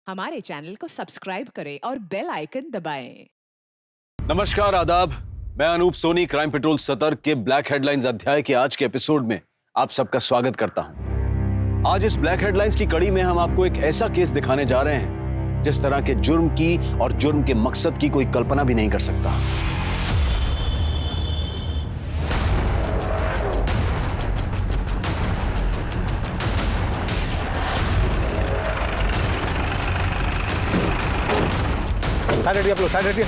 हमारे चैनल को सब्सक्राइब करें और बेल आइकन दबाएं। नमस्कार, आदाब। मैं अनूप सोनी क्राइम पेट्रोल सतर्क के ब्लैक हेडलाइंस अध्याय के आज के एपिसोड में आप सबका स्वागत करता हूं। आज इस ब्लैक हेडलाइंस की कड़ी में हम आपको एक ऐसा केस दिखाने जा रहे हैं जिस तरह के जुर्म की और जुर्म के मकसद की कोई कल्पना भी नहीं कर सकता। साइड हटिए आप लोग, साइड हटिए।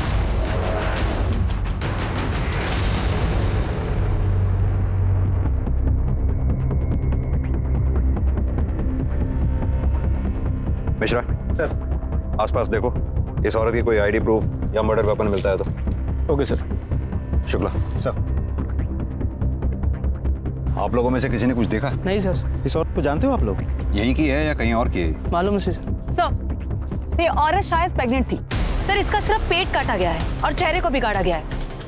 मिश्रा सर। आसपास देखो, इस औरत की कोई आईडी प्रूफ या मर्डर वेपन मिलता है तो। Okay sir. शुक्ला सर। आप लोगों में से किसी ने कुछ देखा? नहीं सर। इस औरत को जानते हो आप लोग? यहीं की है या कहीं और की है? मालूम नहीं सर। सर, ये औरत शायद प्रेग्नेंट थी। सर, इसका सिर्फ पेट काटा गया है और चेहरे को भी काटा गया है।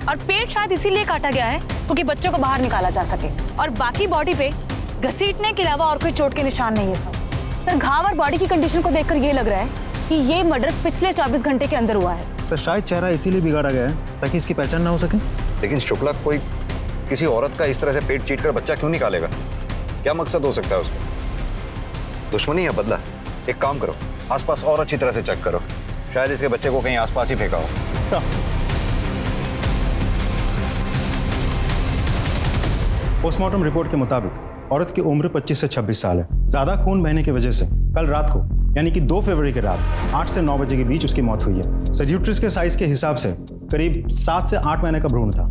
और पेट शायद इसीलिए काटा गया है क्योंकि बच्चों को बाहर निकाला जा सके। और बाकी बॉडी पे घसीटने के अलावा और कोई चोट के निशान नहीं है सर। घाव और बॉडी की कंडीशन को देखकर ये लग रहा है कि ये मर्डर पिछले 24 घंटे के अंदर हुआ है। सर, शायद चेहरा इसीलिए बिगाड़ा गया है ताकि इसकी पहचान ना हो सके। लेकिन शुक्ला, कोई किसी औरत का इस तरह से पेट चीट कर बच्चा क्यों निकालेगा? क्या मकसद हो सकता है उसका? दुश्मनी या बदला? एक काम करो, आसपास और अच्छी तरह से चेक करो, शायद इसके बच्चे को कहीं आसपास ही फेंका हो। पोस्टमार्टम रिपोर्ट के मुताबिक औरत की उम्र 25 से 26 साल है। ज्यादा खून बहने की वजह से कल रात को यानी कि 2 फरवरी की रात 8 से 9 बजे के बीच उसकी मौत हुई है। सर, यूट्रस के साइज के हिसाब से करीब 7 से 8 महीने का भ्रूण था।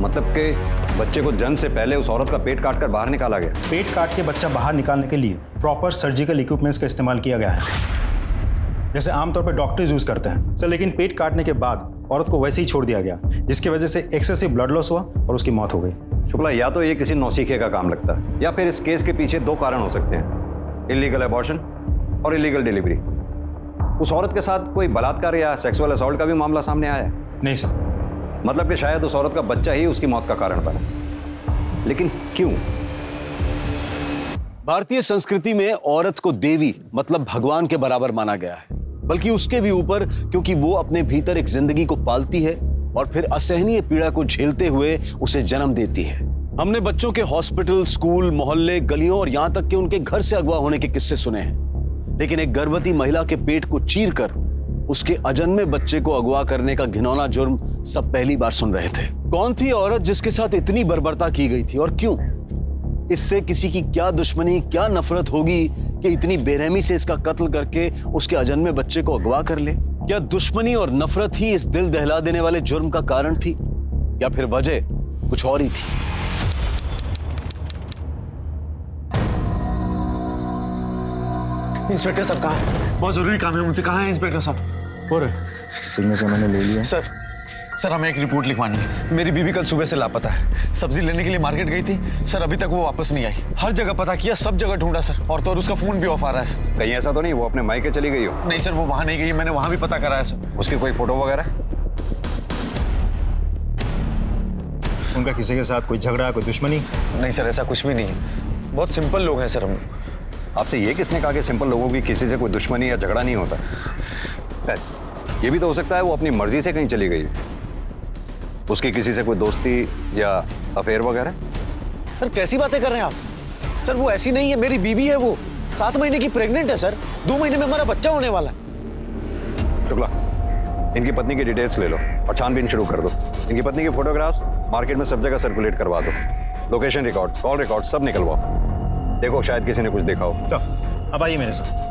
मतलब कि बच्चे को जन्म से पहले उस औरत का पेट काट कर बाहर निकाला गया? पेट काट के बच्चा बाहर निकालने के लिए प्रॉपर सर्जिकल इक्विपमेंट्स का इस्तेमाल किया गया है, जैसे आमतौर पर डॉक्टर्स यूज करते हैं सर। लेकिन पेट काटने के बाद औरत को वैसे ही छोड़ दिया गया, जिसकी वजह से एक्सेसिव ब्लड लॉस हुआ और उसकी मौत हो गई। शुक्ला, या तो ये किसी नौसीखे का काम लगता है या फिर इस केस के पीछे 2 कारण हो सकते हैं, इलीगल अबॉर्शन और इलीगल डिलीवरी। उस औरत के साथ कोई बलात्कार या सेक्सुअल असॉल्ट का भी मामला सामने आया है? नहीं सर। मतलब कि शायद उस औरत का बच्चा ही उसकी मौत का कारण बना। लेकिन क्यों? भारतीय संस्कृति में औरत को देवी मतलब भगवान के बराबर माना गया है, बल्कि उसके भी ऊपर, क्योंकि वो अपने भीतर एक जिंदगी को पालती है और फिर असहनीय पीड़ा को झेलते हुए उसे जन्म देती है। हमने बच्चों के हॉस्पिटल, स्कूल, मोहल्ले, गलियों और यहां तक कि उनके घर से अगवा होने के किस्से सुने हैं। लेकिन एक गर्भवती महिला के पेट को चीरकर उसके अजन्मे बच्चे को अगवा करने का घिनौना जुर्म सब पहली बार सुन रहे थे। कौन थी औरत जिसके साथ इतनी बर्बरता की गई थी और क्यों? इससे किसी की क्या दुश्मनी, क्या नफरत होगी कि इतनी बेरहमी से इसका कत्ल करके उसके अजन्मे बच्चे को अगवा कर ले? क्या दुश्मनी और नफरत ही इस दिल दहला देने वाले जुर्म का कारण थी या फिर वजह कुछ और ही थी? इंस्पेक्टर साहब कहाँ हैं? बहुत जरूरी काम है उनसे। कहाँ है इंस्पेक्टर साहब? सिग्नेचर मैंने ले लिया। सर हमें एक रिपोर्ट लिखवानी है। मेरी बीवी कल सुबह से लापता है। सब्जी लेने के लिए मार्केट गई थी सर, अभी तक वो वापस नहीं आई। हर जगह पता किया, सब जगह ढूंढा सर, और तो और उसका फोन भी ऑफ आ रहा है सर। कहीं ऐसा तो नहीं वो अपने मायके चली गई हो? नहीं सर, वो वहां नहीं गई, मैंने वहां भी पता कराया सर। उसकी कोई फोटो वगैरह? उनका किसी के साथ कोई झगड़ा, कोई दुश्मनी? नहीं सर, ऐसा कुछ भी नहीं है। बहुत सिंपल लोग हैं सर हम। आपसे ये किसने कहा कि सिंपल लोगों की किसी से कोई दुश्मनी या झगड़ा नहीं होता? ये भी तो हो सकता है वो अपनी मर्जी से कहीं चली गई, उसकी किसी से कोई दोस्ती या अफेयर वगैरह। सर कैसी बातें कर रहे हैं आप? सर वो ऐसी नहीं है, मेरी बीवी है, वो 7 महीने की प्रेग्नेंट है सर। 2 महीने में हमारा बच्चा होने वाला है। शुक्ला, इनकी पत्नी की डिटेल्स ले लो और छानबीन शुरू कर दो। इनकी पत्नी की फोटोग्राफ्स मार्केट में सब जगह सर्कुलेट करवा दो। लोकेशन रिकॉर्ड, कॉल रिकॉर्ड सब निकलवाओ। देखो शायद किसी ने कुछ देखा हो। चलो अब आइए मेरे साथ।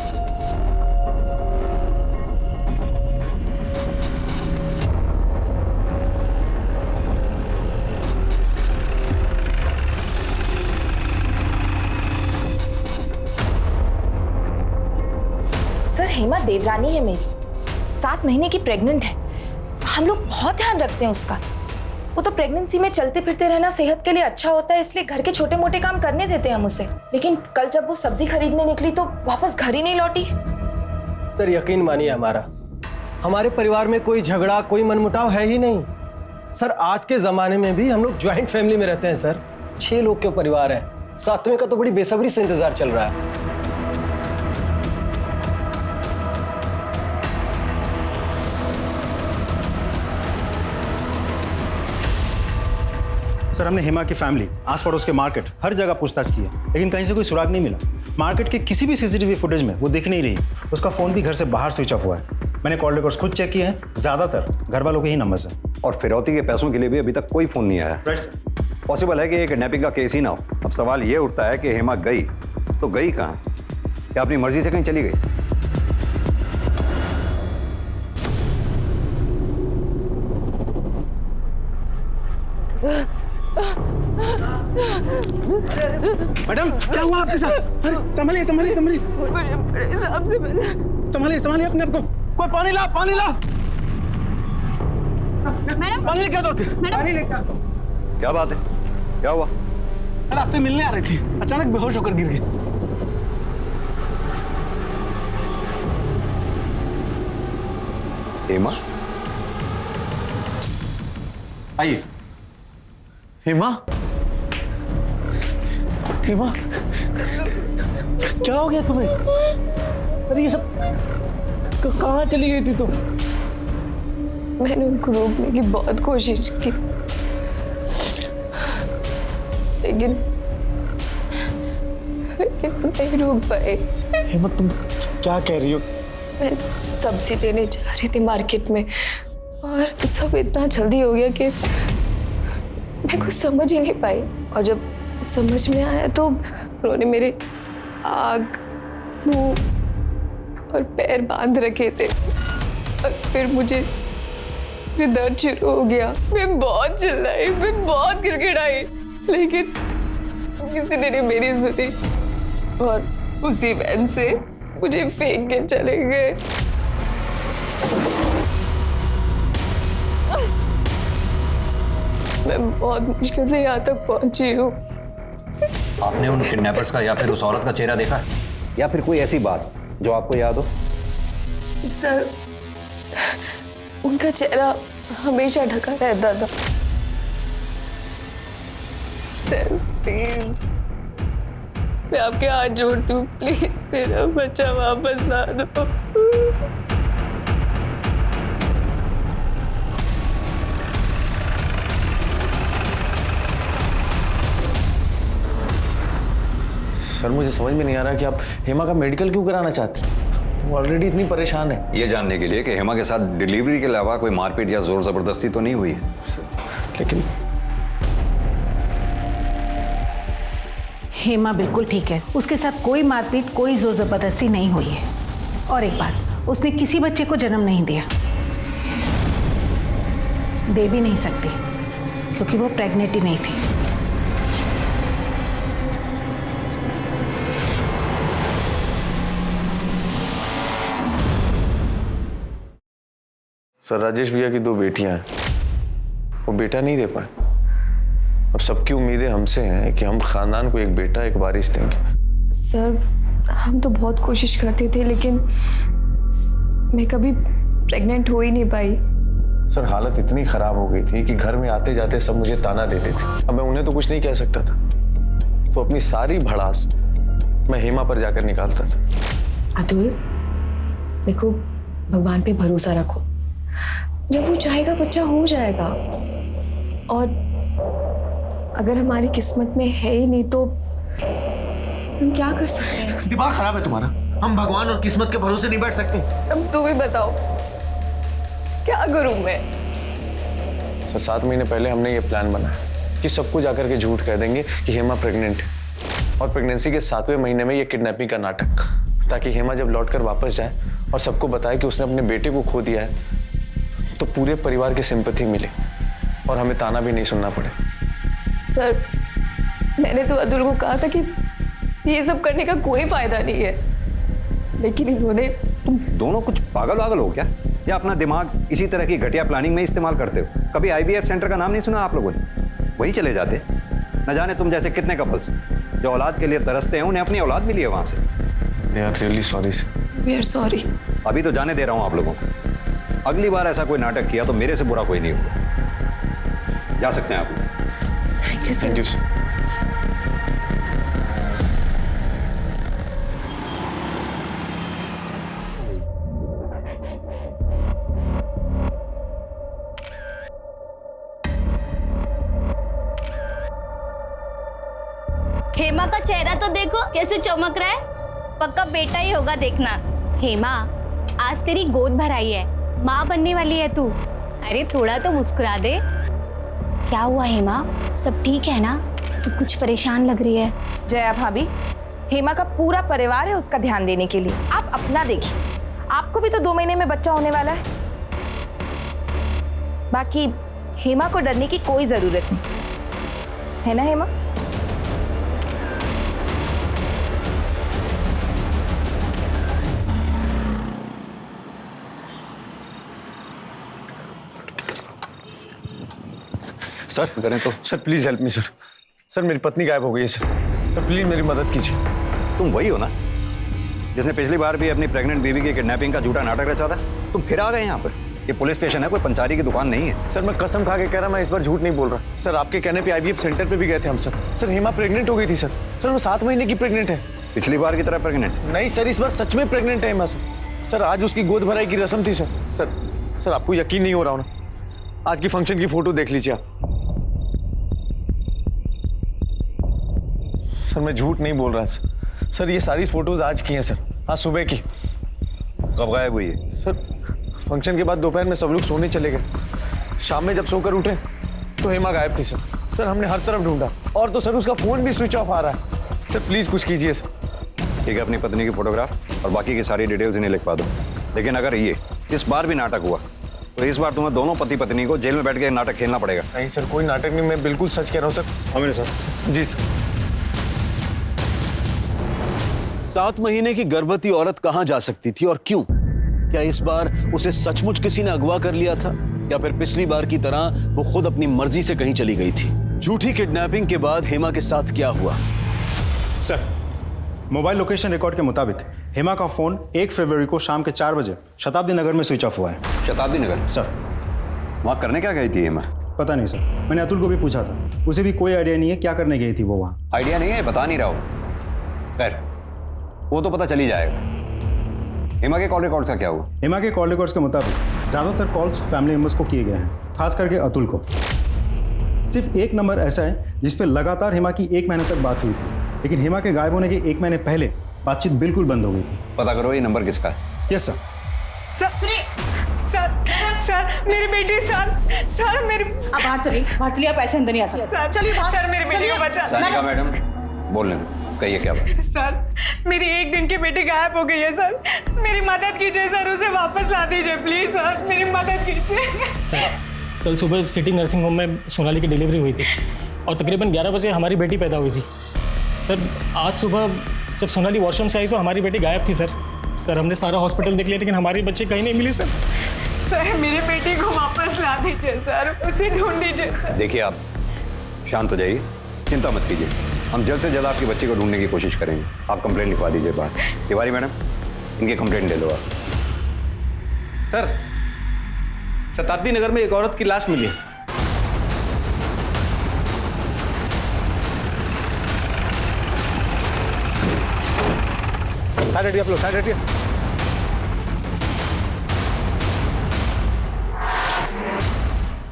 सर, हेमा देवरानी है मेरी, 7 महीने की प्रेग्नेंट है। हम लोग बहुत ध्यान रखते हैं उसका। वो तो प्रेगनेंसी में चलते फिरते रहना सेहत के लिए अच्छा होता है, इसलिए घर के छोटे मोटे काम करने देते हैं हम उसे। लेकिन कल जब वो सब्जी खरीदने निकली तो वापस घर ही नहीं लौटी। सर यकीन मानिए, हमारे परिवार में कोई झगड़ा, कोई मनमुटाव है ही नहीं। सर आज के जमाने में भी हम लोग ज्वाइंट फैमिली में रहते हैं सर। 6 लोग के परिवार है। 7वें का तो बड़ी बेसब्री से इंतजार चल रहा है। सर हमने हेमा की फैमिली, आस पड़ोस के मार्केट, हर जगह पूछताछ की है, लेकिन कहीं से कोई सुराग नहीं मिला। मार्केट के किसी भी सीसीटीवी फुटेज में वो दिख नहीं रही। उसका फोन भी घर से बाहर स्विच ऑफ हुआ है। मैंने कॉल रिकॉर्ड्स खुद चेक किए हैं, ज्यादातर घर वालों के ही नंबर्स हैं। और फिरौती के पैसों के लिए भी अभी तक कोई फोन नहीं आया। पॉसिबल है कि ये किडनैपिंग का केस ही ना हो। अब सवाल ये उठता है कि हेमा गई तो गई कहाँ? क्या अपनी मर्जी से कहीं चली गई? मैडम क्या हुआ आपके साथ? अरे संभलिए संभलिए संभलिए संभलिए संभलिए अपने आप को। कोई पानी ला, पानी ला। मैडम पानी लेके आओ, पानी लेके आओ। क्या बात है? क्या हुआ? रास्ते मिलने आ रही थी, अचानक बेहोश होकर गिर गई। हेमा? आइए। हेमा, हेमा क्या हो गया तुम्हें? अरे ये सब कहाँ चली गई थी तुम? मैंने उनको रोकने की बहुत कोशिश की, लेकिन नहीं रोक पाए। हेमा तुम क्या कह रही हो? मैं सब्जी लेने जा रही थी मार्केट में और सब इतना जल्दी हो गया कि मैं कुछ समझ ही नहीं पाई। और जब समझ में आया तो उन्होंने मेरे आँख, मुंह और पैर बांध रखे थे और फिर मुझे दर्द शुरू हो गया। मैं बहुत चिल्लाई, मैं बहुत गिड़गिड़ाई, लेकिन किसी ने नहीं मेरी सुनी और उसी वैन से मुझे फेंक के चले गए। मैं बहुत मुश्किल से यहाँ तक पहुंची हूँ। आपने उन किडनैपर्स का या फिर उस औरत का चेहरा देखा है? या फिर कोई ऐसी बात जो आपको याद हो? सर, उनका चेहरा हमेशा ढका रहता था। सर प्लीज, मैं आपके हाथ जोड़ती हूँ, प्लीज मेरा बच्चा वापस ला दो। सर मुझे समझ में नहीं आ रहा कि आप हेमा का मेडिकल क्यों कराना चाहती हैं? वो ऑलरेडी इतनी परेशान है। ये जानने के लिए कि हेमा के साथ डिलीवरी के अलावा कोई मारपीट या जोर जबरदस्ती तो नहीं हुई है। लेकिन हेमा बिल्कुल ठीक है, उसके साथ कोई मारपीट, कोई जोर जबरदस्ती नहीं हुई है। और एक बात, उसने किसी बच्चे को जन्म नहीं दिया, दे भी नहीं सकती क्योंकि वो प्रेग्नेंट ही नहीं थी। सर राजेश भैया की 2 बेटियां हैं, वो बेटा नहीं दे पाए। अब सबकी उम्मीदें हमसे हैं कि हम खानदान को एक बेटा, एक वारिस देंगे। सर हम तो बहुत कोशिश करते थे, लेकिन मैं कभी प्रेग्नेंट हो ही नहीं पाई। सर हालत इतनी खराब हो गई थी कि घर में आते जाते सब मुझे ताना देते थे। अब मैं उन्हें तो कुछ नहीं कह सकता था, तो अपनी सारी भड़ास मैं हेमा पर जाकर निकालता था। अतुल, देखो भगवान पे भरोसा रखो, जब वो चाहेगा बच्चा हो जाएगा। और अगर हमारी किस्मत में है ही नहीं तो हम क्या कर सकते हैं? दिमाग खराब है तुम्हारा। हम भगवान और किस्मत के भरोसे नहीं बैठ सकते। अब तू भी बताओ क्या करूं मैं? सर 7 महीने पहले हमने ये प्लान बनाया कि सबको जाकर के झूठ कह देंगे कि हेमा प्रेग्नेंट है, और प्रेगनेंसी के 7वें महीने में ये किडनैपिंग का नाटक, ताकि हेमा जब लौटकर वापस जाए और सबको बताए कि उसने अपने बेटे को खो दिया है, तो पूरे परिवार की सिंपैथी मिले और हमें ताना भी नहीं सुनना पड़े। सर मैंने तो अतुल को कहा था कि ये सब करने का कोई फायदा नहीं है, लेकिन इन्होंने। तुम दोनों कुछ पागल हो क्या? या अपना दिमाग इसी तरह की घटिया प्लानिंग में इस्तेमाल करते हो? कभी IVF सेंटर का नाम नहीं सुना आप लोगों ने? वहीं चले जाते। न जाने तुम जैसे कितने कपल्स जो औलाद के लिए तरसते हैं, उन्हें अपनी औलाद मिली है वहां से। We are really sorry sir. We are sorry. अभी तो जाने दे रहा हूं आप लोगों को। अगली बार ऐसा कोई नाटक किया तो मेरे से बुरा कोई नहीं होगा। जा सकते हैं आप। Thank you sir. Thank you sir. का चेहरा तो देखो कैसे चमक रहा है, पक्का बेटा ही होगा देखना। हेमा, आज तेरी गोद भराई है, माँ बनने वाली है तू। अरे थोड़ा तो मुस्कुरा दे। क्या हुआ हेमा, सब ठीक है ना? तू कुछ परेशान लग रही है। जया भाभी, हेमा का पूरा परिवार है उसका ध्यान देने के लिए, आप अपना देखिए। आपको भी तो 2 महीने में बच्चा होने वाला है। बाकी हेमा को डरने की कोई जरूरत नहीं है ना हेमा? सर करें तो sir please help me sir. Sir मेरी पत्नी गायब हो गई है सर। सर प्लीज मेरी मदद कीजिए। तुम वही हो ना जिसने पिछली बार भी अपनी प्रेग्नेंट बीवी की किडनैपिंग का झूठा नाटक रचा था? तुम फिर आ गए यहाँ पर। ये पुलिस स्टेशन है, कोई पंचारी की दुकान नहीं है। सर मैं कसम खा के कह रहा, मैं इस बार झूठ नहीं बोल रहा। सर आपके कहने पे IVF सेंटर पे भी गए थे हम सर। सर हेमा प्रेग्नेंट हो गई थी सर। सर वो 7 महीने की प्रेग्नेंट है। पिछली बार की तरह प्रेग्नेंट? नहीं सर, इस बार सच में प्रेग्नेंट है हेमा सर। सर आज उसकी गोद भराई की रस्म थी सर। सर सर आपको यकीन नहीं हो रहा हो ना? आज की फंक्शन की फोटो देख लीजिए आप। सर मैं झूठ नहीं बोल रहा सर। सर ये सारी फोटोज आज की हैं सर, आज सुबह की। कब गायब हुई है? सर फंक्शन के बाद दोपहर में सब लोग सोने चले गए। शाम में जब सोकर उठे तो हेमा गायब थी सर। सर हमने हर तरफ ढूंढा, और तो सर उसका फोन भी स्विच ऑफ आ रहा है। सर प्लीज कुछ कीजिए सर। ठीक है, अपनी पत्नी की फोटोग्राफ और बाकी की सारी डिटेल्स इन्हें लिखवा दो। लेकिन अगर ये इस बार भी नाटक हुआ तो इस बार तुम्हें दोनों पति पत्नी को जेल में बैठ के नाटक खेलना पड़ेगा। नहीं सर, कोई नाटक नहीं, मैं बिल्कुल सच कह रहा हूँ सर। हाँ मेरे सर। जी सर। 7 महीने की गर्भवती औरत कहां जा सकती थी और क्यों? क्या इस बार उसे सचमुच किसी ने अगवा कर लिया था, या फिर पिछली बार की तरह वो खुद अपनी मर्जी से कहीं चली गई थी? झूठी किडनैपिंग के बाद हेमा के साथ क्या हुआ? सर, मोबाइल लोकेशन रिकॉर्ड के मुताबिक हेमा का फोन 1 फरवरी को शाम के 4 बजे शताब्दी नगर में स्विच ऑफ हुआ है। शताब्दी नगर? सर वहाँ करने क्या गई थी हेमा? पता नहीं सर, मैंने अतुल को भी पूछा था, उसे भी कोई आइडिया नहीं है क्या करने गई थी वो वहाँ। आइडिया नहीं है, बता नहीं रहा हो। खैर वो तो पता चल ही जाएगा। हेमा के कॉल रिकॉर्ड्स का क्या हुआ? हेमा के कॉल रिकॉर्ड्स के मुताबिक ज़्यादातर कॉल्स फैमिली मेम्बर्स को किए गए हैं, खास करके अतुल को। सिर्फ एक नंबर ऐसा है जिस पे लगातार हेमा की 1 महीने तक बात हुई थी, लेकिन हेमा के गायब होने के 1 महीने पहले बातचीत बिल्कुल बंद हो गई थी। पता करो ये नंबर किसका है। Yes sir. सर मेरी बेटी, सर मेरी। आप बाहर चलिए, आप ऐसे अंदर नहीं आ सकते। सर चलिए बाहर। सर मेरी बेटी को बचा। सानिका मैडम बोलने दो, कहिए क्या बात? सर मेरी 1 दिन की बेटी गायब हो गई है सर, मेरी मदद कीजिए सर, उसे वापस ला दीजिए प्लीज सर, मेरी मदद कीजिए। सर कल सुबह सिटी नर्सिंग होम में सोनाली की डिलीवरी हुई थी और तकरीबन 11 बजे हमारी बेटी पैदा हुई थी। सर आज सुबह जब सोनाली वॉशरूम से आई तो हमारी बेटी गायब थी सर। सर हमने सारा हॉस्पिटल देख लिया लेकिन हमारी बच्ची कहीं नहीं मिली सर। सर मेरी बेटी को वापस ला दीजिए सर, उसे ढूंढ दीजिए सर। देखिए आप शांत हो जाइए, चिंता मत कीजिए, हम जल्द से जल्द आपकी बच्ची को ढूंढने की कोशिश करेंगे। आप कंप्लेंट लिखवा दीजिए बाहर। तिवारी मैडम इनकी कंप्लेंट ले लो आप। सर शताब्दी नगर में एक औरत की लाश मिली है सर। साइड हटिए आप लोग, साइड हटिए।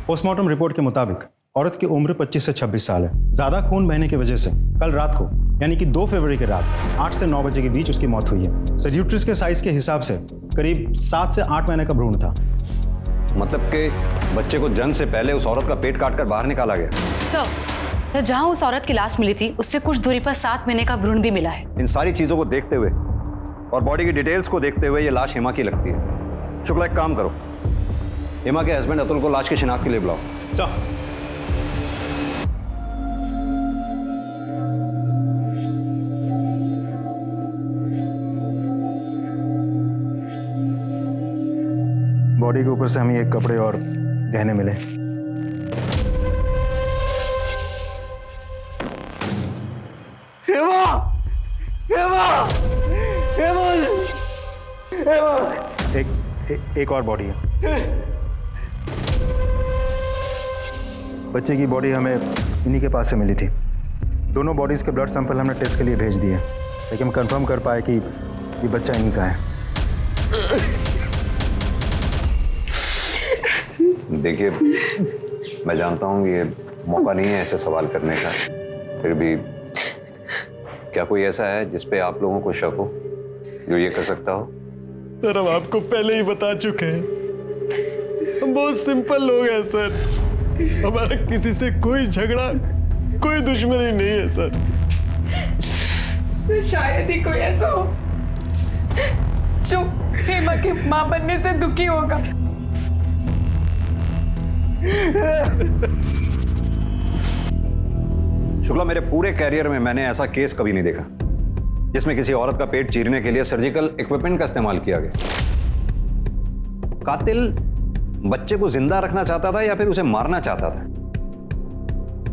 पोस्टमार्टम रिपोर्ट के मुताबिक औरत की उम्र 25 से 26 साल है। ज्यादा खून बहने की वजह से कल रात को यानी कि 2 फरवरी की रात 8 से 9 बजे के बीच उसकी मौत हुई है। सर यूट्रस के साइज के हिसाब से करीब 7 से 8 महीने का भ्रूण था। मतलब कि बच्चे को जन्म से पहले उस औरत का पेट काटकर बाहर निकाला गया। सर जहां उस औरत की लाश मिली थी उससे कुछ दूरी पर 7 महीने का भ्रूण भी मिला है। इन सारी चीजों को देखते हुए और बॉडी की डिटेल्स को देखते हुए ये लाश हेमा की लगती है। शुक्ला एक काम करो, हेमा के हस्बैंड अतुल को लाश की शिनाख्त के लिए बुलाओ। सर बॉडी के ऊपर से हमें एक कपड़े और गहने मिले। हेमा! हेमा! हेमा! हेमा! एक और बॉडी है। बच्चे की बॉडी हमें इन्हीं के पास से मिली थी। दोनों बॉडीज के ब्लड सैंपल हमने टेस्ट के लिए भेज दिए, लेकिन हम कंफर्म कर पाए कि ये बच्चा इन्हीं का है। देखिए मैं जानता हूँ कि ये मौका नहीं है ऐसे सवाल करने का, फिर भी क्या कोई ऐसा है जिस पे आप लोगों को शक हो, जो ये कर सकता हो? सर हम आपको पहले ही बता चुके हैं, हम बहुत सिंपल लोग हैं सर। हमारा किसी से कोई झगड़ा, कोई दुश्मनी नहीं है सर। शायद ही कोई ऐसा हो जो हेमा के मां बनने से दुखी होगा। शुक्ला, मेरे पूरे कैरियर में मैंने ऐसा केस कभी नहीं देखा जिसमें किसी औरत का पेट चीरने के लिए सर्जिकल इक्विपमेंट का इस्तेमाल किया गया। कातिल बच्चे को जिंदा रखना चाहता था या फिर उसे मारना चाहता था?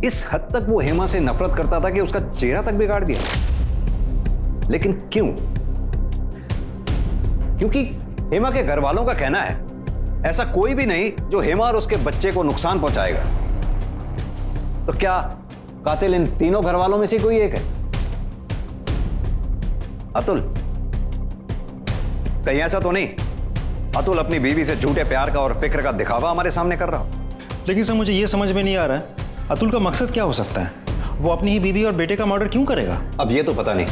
इस हद तक वो हेमा से नफरत करता था कि उसका चेहरा तक बिगाड़ दिया। लेकिन क्यों? क्योंकि हेमा के घर वालों का कहना है ऐसा कोई भी नहीं जो हेमा और उसके बच्चे को नुकसान पहुंचाएगा। तो क्या कातिल इन तीनों घर वालों में से कोई एक है? अतुल, कहीं ऐसा तो नहीं अतुल अपनी बीवी से झूठे प्यार का और फिक्र का दिखावा हमारे सामने कर रहा हो? लेकिन सर मुझे ये समझ में नहीं आ रहा है, अतुल का मकसद क्या हो सकता है? वो अपनी ही बीवी और बेटे का मर्डर क्यों करेगा? अब ये तो पता नहीं,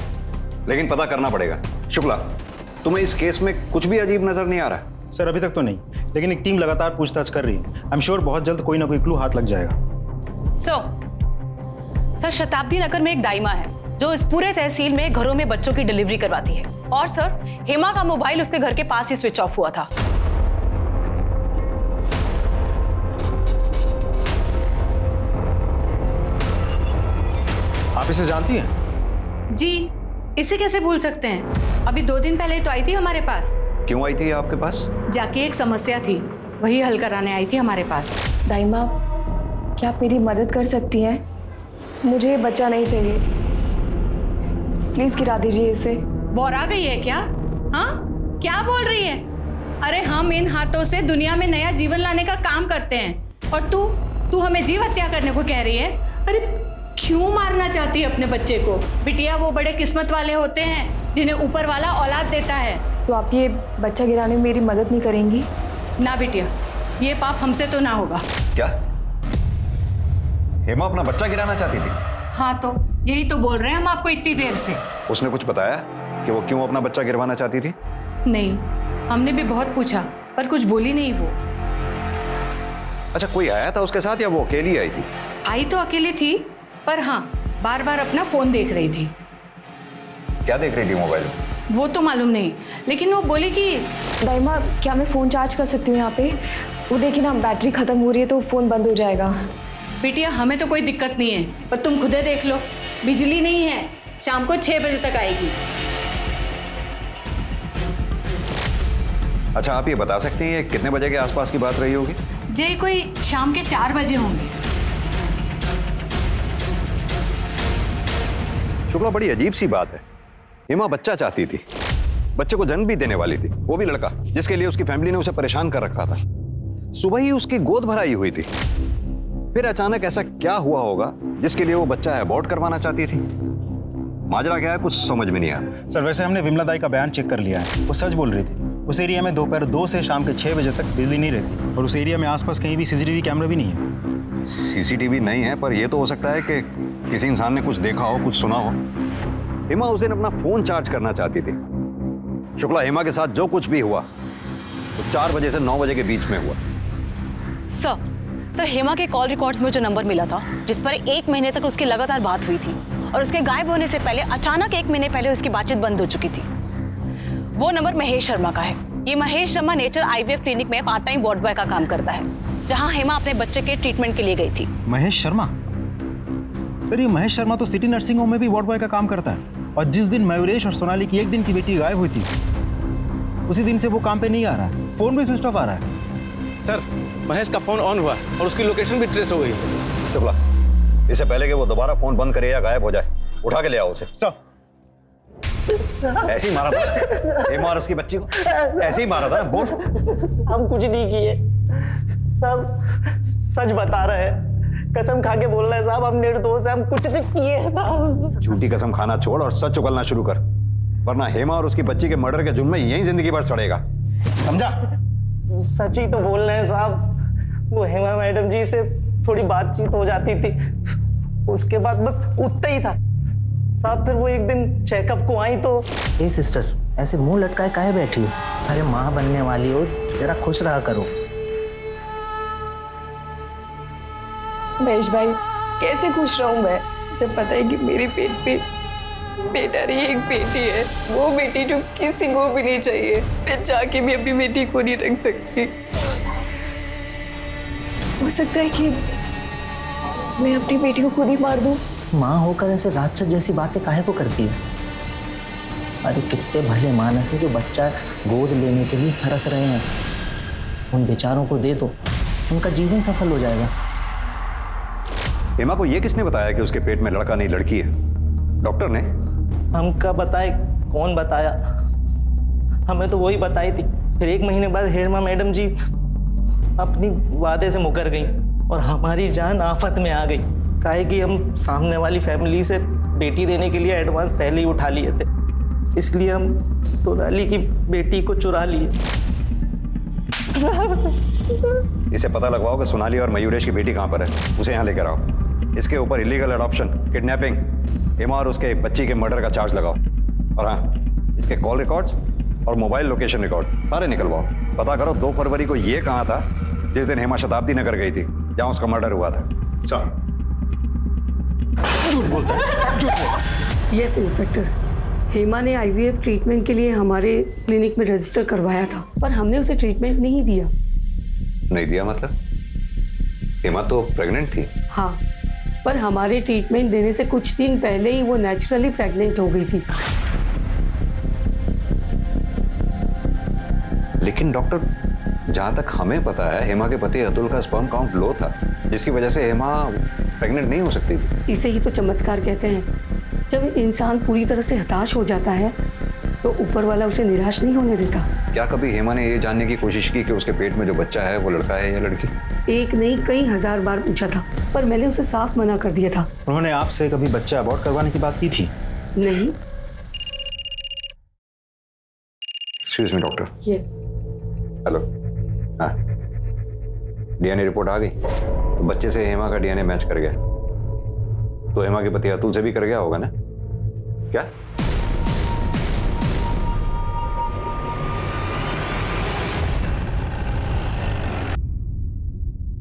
लेकिन पता करना पड़ेगा। शुक्ला, तुम्हें इस केस में कुछ भी अजीब नजर नहीं आ रहा? सर अभी तक तो नहीं, लेकिन एक टीम लगातार पूछताछ कर रही है। आई एम श्योर बहुत जल्द कोई ना कोई क्लू हाथ लग जाएगा। सर शताब्दी नगर में एक दाइमा है जो इस पूरे तहसील में घरों में बच्चों की डिलीवरी करवाती है। और सर, हेमा का मोबाइल उसके घर के पास ही स्विच ऑफ हुआ था। आप इसे जानती हैं? जी, इसे कैसे भूल सकते हैं? अभी 2 दिन पहले तो आई थी हमारे पास। क्यों आई थी आपके पास? जाके एक समस्या थी, वही हल कराने आई थी हमारे पास। दाइमा, क्या आप मेरी मदद कर सकती हैं? मुझे ये बच्चा नहीं चाहिए, प्लीज गिरा दीजिए इसे। बोरा गई है क्या? हाँ, क्या बोल रही है? अरे हम इन हाथों से दुनिया में नया जीवन लाने का काम करते हैं, और तू हमें जीव हत्या करने को कह रही है? अरे क्यों मारना चाहती है अपने बच्चे को? बिटिया, वो बड़े किस्मत वाले होते हैं जिन्हें ऊपर वाला औलाद देता है। तो आप ये बच्चा गिराने में मेरी मदद नहीं करेंगी? ना बिटिया, ये पाप हमसे तो ना होगा। क्या हेमा अपना बच्चा गिराना चाहती थी? हाँ, तो यही तो बोल रहे हैं हम आपको इतनी देर से। उसने कुछ बताया कि वो क्यों अपना बच्चा गिरवाना चाहती थी? नहीं, हमने भी बहुत पूछा पर कुछ बोली नहीं वो। अच्छा, कोई आया था उसके साथ या वो अकेली आई थी? आई तो अकेली थी, पर हाँ, बार बार अपना फोन देख रही थी। क्या देख रही थी मोबाइल में? वो तो मालूम नहीं, लेकिन वो बोली कि दाइमा, क्या मैं फ़ोन चार्ज कर सकती हूँ यहाँ पे? वो देखिए ना, बैटरी ख़त्म हो रही है तो फ़ोन बंद हो जाएगा। बिटिया, हमें तो कोई दिक्कत नहीं है, पर तुम खुदे देख लो, बिजली नहीं है, शाम को 6 बजे तक आएगी। अच्छा, आप ये बता सकती हैं कितने बजे के आसपास की बात रही होगी? जी, कोई शाम के 4 बजे होंगे। शुक्ला, बड़ी अजीब सी बात है। हेमा बच्चा चाहती थी, बच्चे को जन्म भी देने वाली थी, वो भी लड़का जिसके लिए उसकी फैमिली ने उसे परेशान कर रखा था। सुबह ही उसकी गोद भराई हुई थी, फिर अचानक ऐसा क्या हुआ होगा जिसके लिए वो बच्चा अबॉर्ट करवाना चाहती थी? माजरा क्या है, कुछ समझ में नहीं आया। सर वैसे हमने विमला दाई का बयान चेक कर लिया है, वो सच बोल रही थी। उस एरिया में दोपहर 2 से शाम के 6 बजे तक बिजली नहीं रहती, और उस एरिया में आसपास कहीं भी सीसीटीवी कैमरा भी नहीं है। सीसीटीवी नहीं है, पर यह तो हो सकता है कि किसी इंसान ने कुछ देखा हो, कुछ सुना हो। हेमा उस दिन अपना फोन चार्ज करना चाहती थी। शुक्ला, हेमा के साथ जो कुछ भी हुआ तो 4 बजे से 9 बजे के बीच में हुआ। सर, हेमा के कॉल रिकॉर्ड्स में जो नंबर मिला था, जिस पर 1 महीने तक उसकी लगातार बात हुई थी, और उसके गायब होने से पहले अचानक 1 महीने पहले उसकी बातचीत बंद हो चुकी थी, वो नंबर महेश शर्मा का है। ये Mahesh Sharma nature IVF clinic में पार्ट टाइम वार्ड बॉय का काम करता है, जहां हेमा अपने बच्चे के ट्रीटमेंट के लिए गई थी। महेश शर्मा? सर ये महेश शर्मा तो सिटी नर्सिंग होम में भी वार्ड बॉय का काम करता है, और जिस दिन मयूरेश और सोनाली की 1 दिन की बेटी गायब हुई थी, उसी दिन से वो काम पे नहीं आ रहा है, फोन भी स्विच ऑफ आ रहा है। सर, महेश का फोन ऑन हुआ और उसकी लोकेशन भी ट्रेस हो गई। शुक्ला, इससे पहले कि वो दोबारा फोन बंद करे या गायब हो जाए, उठा के ले आओ उसे। सर ऐसे ही मारा था हेमा और उसकी बच्ची को? ऐसे ही मारा था? बोल। हम कुछ नहीं किए, सब सच बता रहे हैं, कसम खा के बोल रहे हैं साहब, हम निर्दोष हैं, हम कुछ नहीं किए। झूठी कसम खाना छोड़ और सच उगलना शुरू कर, वरना हेमा और उसकी बच्ची के मर्डर के जुर्म में यही जिंदगी भर सड़ेगा, समझा? सच ही तो बोल रहे हैं साहब, वो हेमा मैडम जी से थोड़ी बातचीत हो जाती थी, उसके बाद बस उतना ही था, साहब फिर वो एक दिन चेकअप को आई तो। ए सिस्टर, ऐसे मुंह लटकाए काहे बैठी हो? अरे माँ बनने वाली हो, जरा खुश रहा करो। महेश भाई, कैसे खुश रहूं मैं जब पता है कि मेरे पेट पे बेटा नहीं एक बेटी है, वो बेटी जो किसी को भी नहीं चाहिए। मैं जाके भी अपनी बेटी को नहीं रख सकती। हो सकता है कि मैं अपनी बेटी को खुद ही मार दूं। माँ होकर ऐसे राक्षस जैसी बातें काहे को करती है? अरे कितने भले मानस है जो बच्चा गोद लेने के लिए तरस रहे हैं। उन बेचारों को दे दो, उनका जीवन सफल हो जाएगा। हेमा को ये किसने बताया कि उसके पेट में लड़का नहीं लड़की है? डॉक्टर ने? हमका बताए, कौन बताया? हमें तो वही बताई थी। फिर 1 महीने बाद हेमा मैडम जी अपनी वादे से मुकर गई और हमारी जान आफत में आ गई। काहे कि हम सामने वाली फैमिली से बेटी देने के लिए एडवांस पहले ही उठा लिए थे, इसलिए हम सोनाली की बेटी को चुरा लिए। इसे पता लगवाओ कि सोनाली और मयूरेश की बेटी कहाँ पर है, उसे यहाँ लेकर आओ। इसके ऊपर इलीगल अडॉप्शन, किडनैपिंग, हेमा और उसके बच्ची के मर्डर का चार्ज लगाओ। और हाँ, इसके कॉल रिकॉर्ड्स और मोबाइल लोकेशन रिकॉर्ड सारे निकलवाओ। पता करो 2 फरवरी को ये कहाँ था जिस दिन हेमा शताब्दी नगर गई थी, जहाँ उसका मर्डर हुआ था। झूठ बोलता है। यस इंस्पेक्टर, हेमा ने आईवीएफ ट्रीटमेंट के लिए हमारे क्लिनिक में रजिस्टर करवाया था, पर हमने उसे ट्रीटमेंट नहीं दिया। नहीं दिया मतलब? हेमा तो प्रेग्नेंट थी। हाँ, पर हमारे ट्रीटमेंट देने से कुछ दिन पहले ही वो नेचुरली प्रेग्नेंट हो गई थी। लेकिन डॉक्टर, जहां तक हमें पता है हेमा के पति अतुल का स्पर्म काउंट लो था, जिसकी वजह से हेमा प्रेग्नेंट नहीं हो सकती थी। इसे ही तो चमत्कार कहते हैं। जब इंसान पूरी तरह से हताश हो जाता है तो ऊपर वाला उसे निराश नहीं होने देता। क्या कभी हेमा ने ये जानने की कोशिश की कि उसके पेट में जो बच्चा है वो लड़का है या लड़की? एक नहीं कई हजार बार पूछा था, पर मैंने उसे साफ मना कर दिया था। उन्होंने आपसे कभी बच्चा अबॉर्ट करवाने की बात की थी? नहीं। Excuse me doctor. Yes. Hello. हाँ, डीएनए रिपोर्ट आ गई? तो बच्चे से हेमा का डीएनए मैच कर गया, तो हेमा के पति अतुल से भी कर गया होगा ना? क्या?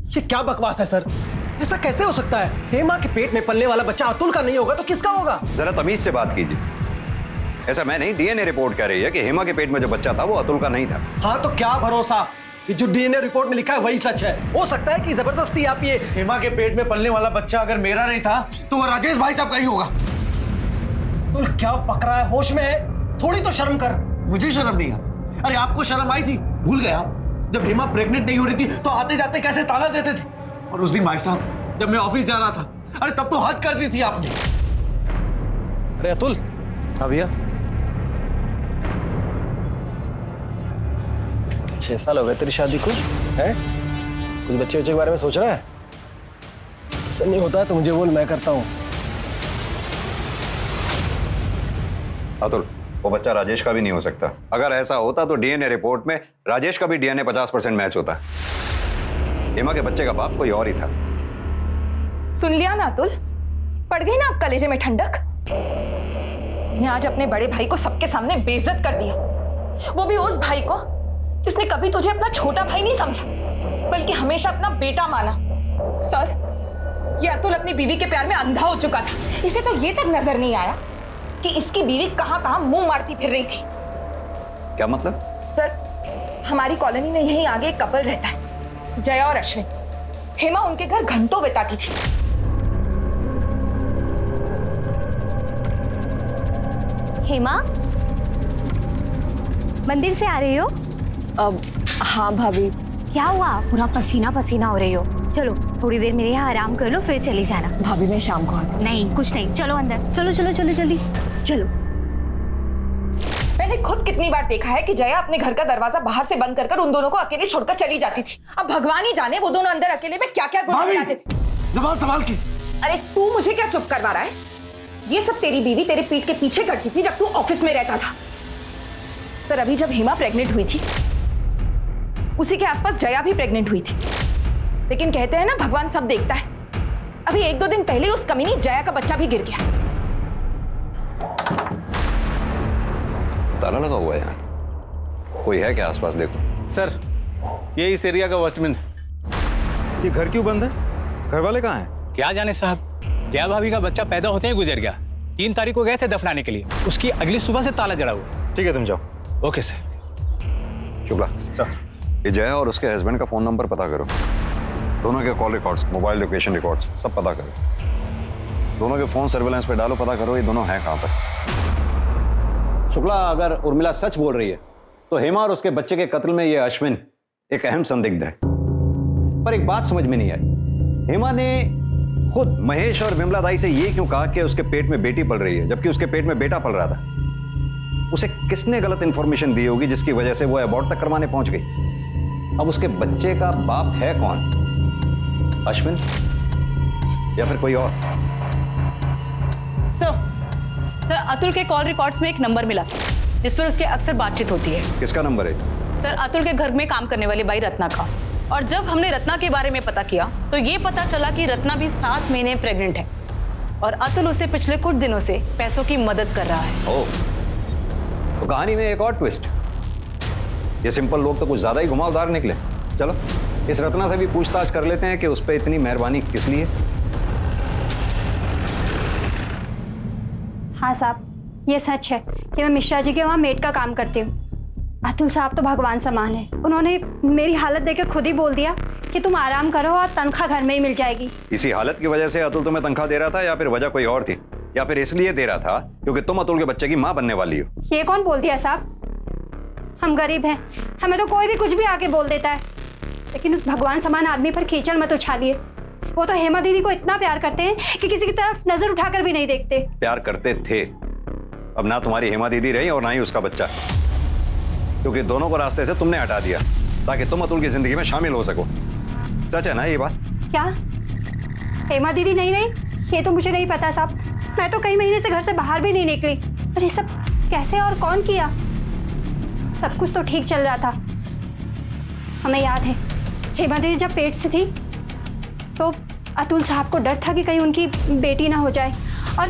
ये क्या बकवास है सर? ऐसा कैसे हो सकता है? हेमा के पेट में पलने वाला बच्चा अतुल का नहीं होगा तो किसका होगा? जरा तमीज से बात कीजिए। ऐसा मैं नहीं, डीएनए रिपोर्ट कह रही है कि हेमा के पेट में जो बच्चा था वो अतुल का नहीं था। हाँ, तो क्या भरोसा कि जो डीएनए रिपोर्ट में लिखा है वही सच है? हो सकता है कि जबरदस्ती आप ये हेमा के पेट में पलने वाला बच्चा अगर मेरा नहीं था तो वो राजेश भाई साहब का ही होगा। अतुल क्या पक रहा है? होश में है? थोड़ी तो शर्म कर। मुझे शर्म नहीं आ। अरे आपको शर्म आई थी? भूल गया जब हेमा प्रेग्नेंट नहीं हो रही थी तो आते जाते कैसे ताला देते थे? और उस दिन भाई साहब जब मैं ऑफिस जा रहा था, अरे तब तो हद कर दी थी आपने। अरे अतुल। हाँ भैया। 6 साल हो गए तेरी शादी को, है? कुछ बच्चे के बारे में सोच रहा है? तो नहीं होता तो मुझे बोल, मैं करता हूँ। अतुल, वो बच्चा राजेश का भी नहीं हो सकता। अगर ऐसा होता तो डीएनए रिपोर्ट में राजेश का भी डीएनए 50% मैच होता। हेमा के बच्चे का बाप कोई और ही था। सुन लिया ना अतुल? पड़ गई ना आप कलेजे में ठंडक? मैं आज अपने बड़े भाई को सबके सामने बेइज्जत कर दिया, वो भी उस भाई को जिसने कभी तुझे अपना छोटा भाई नहीं समझा बल्कि हमेशा अपना बेटा माना। सर, ये अतुल अपनी बीवी के प्यार में अंधा हो चुका था। इसे तो ये तक नजर नहीं आया कि इसकी बीवी कहां-कहां मुंह मारती फिर रही थी। क्या मतलब? सर, हमारी कॉलोनी में यहीं आगे एक कपल रहता है, जया और अश्विन। हेमा उनके घर घंटों बिताती थी। हेमा, मंदिर से आ रही हो? हाँ भाभी। क्या हुआ? पूरा पसीना पसीना हो रही हो। चलो थोड़ी देर मेरे यहाँ आराम कर लो, फिर चली जाना। भाभी मैं शाम को आती हूँ। नहीं, कुछ नहीं, चलो अंदर। चलो चलो चलो जल्दी चलो। मैंने खुद कितनी बार देखा है कि जया अपने घर का दरवाजा बाहर से बंद कर उन दोनों को अकेले छोड़कर चली जाती थी। अब भगवान ही जाने वो दोनों अंदर अकेले में क्या क्या गुजराते थे। जबान संभाल के। अरे तू मुझे क्या चुप करवा रहा है? ये सब तेरी बीवी तेरे पीठ के पीछे करती थी जब तू ऑफिस में रहता था। सर, अभी जब हेमा प्रेग्नेंट हुई थी उसी के आसपास जया भी प्रेग्नेंट हुई थी, लेकिन कहते हैं ना भगवान सब देखता है। अभी 1-2 दिन पहले उस कमीनी जया का बच्चा भी गिर गया। ताला लगा हुआ है यहाँ। कोई है क्या आसपास? देखो सर, ये इस एरिया का वॉचमैन है। ये घर क्यों बंद है? घर वाले कहाँ हैं? क्या जाने साहब, जया भाभी का बच्चा पैदा होते ही गुजर गया। 3 तारीख को गए थे दफनाने के लिए, उसकी अगली सुबह से ताला जड़ा हुआ। ठीक है, तुम जाओ। Okay sir. शुक्ला सर, ये जया और उसके हस्बैंड का फोन नंबर पता करो, दोनों के call records, mobile location records सब पता करो, दोनों के फोन सर्वेलेंस पे डालो, पता करो ये दोनों हैं कहाँ पर। शुक्ला, अगर उर्मिला सच बोल रही है तो हेमा और उसके बच्चे के कत्ल में ये अश्विन एक अहम संदिग्ध है। पर एक बात समझ में नहीं आई, हेमा ने खुद महेश और विमला दाई से ये क्यों कहा कि उसके पेट में बेटी पल रही है, जबकि उसके पेट में बेटा पल रहा था? उसे किसने गलत इंफॉर्मेशन दी होगी जिसकी वजह से वो अबॉर्ट तक करवाने पहुंच गई? अब उसके बच्चे का बाप है कौन? अश्विन या फिर कोई और? सर, अतुल के कॉल रिकॉर्ड्स में एक नंबर मिला जिस पर उसके अक्सर बातचीत होती है। किसका नंबर है? सर, अतुल के घर में काम करने वाली बाई रत्ना का। और जब हमने रत्ना के बारे में पता किया तो ये पता चला कि रत्ना भी 7 महीने प्रेग्नेंट है और अतुल उसे पिछले कुछ दिनों से पैसों की मदद कर रहा है। ओह, तो कहानी में एक और ट्विस्ट। ये सिंपल लोग तो कुछ ज्यादा ही घुमावदार निकले। चलो इस रत्ना से भी पूछताछ कर लेते हैं कि उस पर इतनी मेहरबानी किस लिए। हाँ साहब, ये सच है कि मैं मिश्रा जी के वहाँ मेड का काम करती हूँ। अतुल साहब तो भगवान समान है। उन्होंने मेरी हालत देखकर खुद ही बोल दिया कि तुम आराम करो और तनख्वाह घर में ही मिल जाएगी। इसी हालत की वजह से अतुल तुम्हें तनख्वाह दे रहा था या फिर वजह कोई और थी? या फिर इसलिए दे रहा था क्योंकि तुम अतुल के बच्चे की माँ बनने वाली हो? ये कौन बोल दिया साहब? हम गरीब हैं, हमें तो कोई भी कुछ भी आके बोल देता है। लेकिन उस भगवान समान आदमी पर कीचड़ मत उछालिए। वो तो हेमा दीदी को इतना प्यार करते हैं कि किसी की तरफ नजर उठाकर भी नहीं देखते। प्यार करते थे। अब ना तुम्हारी हेमा दीदी रही और ना ही उसका बच्चा, क्योंकि दोनों को रास्ते से तुमने हटा दिया ताकि तुम अतुल की जिंदगी में शामिल हो सको। सच है ना ये बात? क्या हेमा दीदी नहीं रही? ये तो मुझे नहीं पता साहब। मैं तो कई महीने से घर से बाहर भी नहीं निकली। पर ये सब कैसे और कौन किया? सब कुछ तो ठीक चल रहा था। हमें याद है हेमा दीदी जब पेट से थी तो अतुल साहब को डर था कि कहीं उनकी बेटी ना हो जाए। और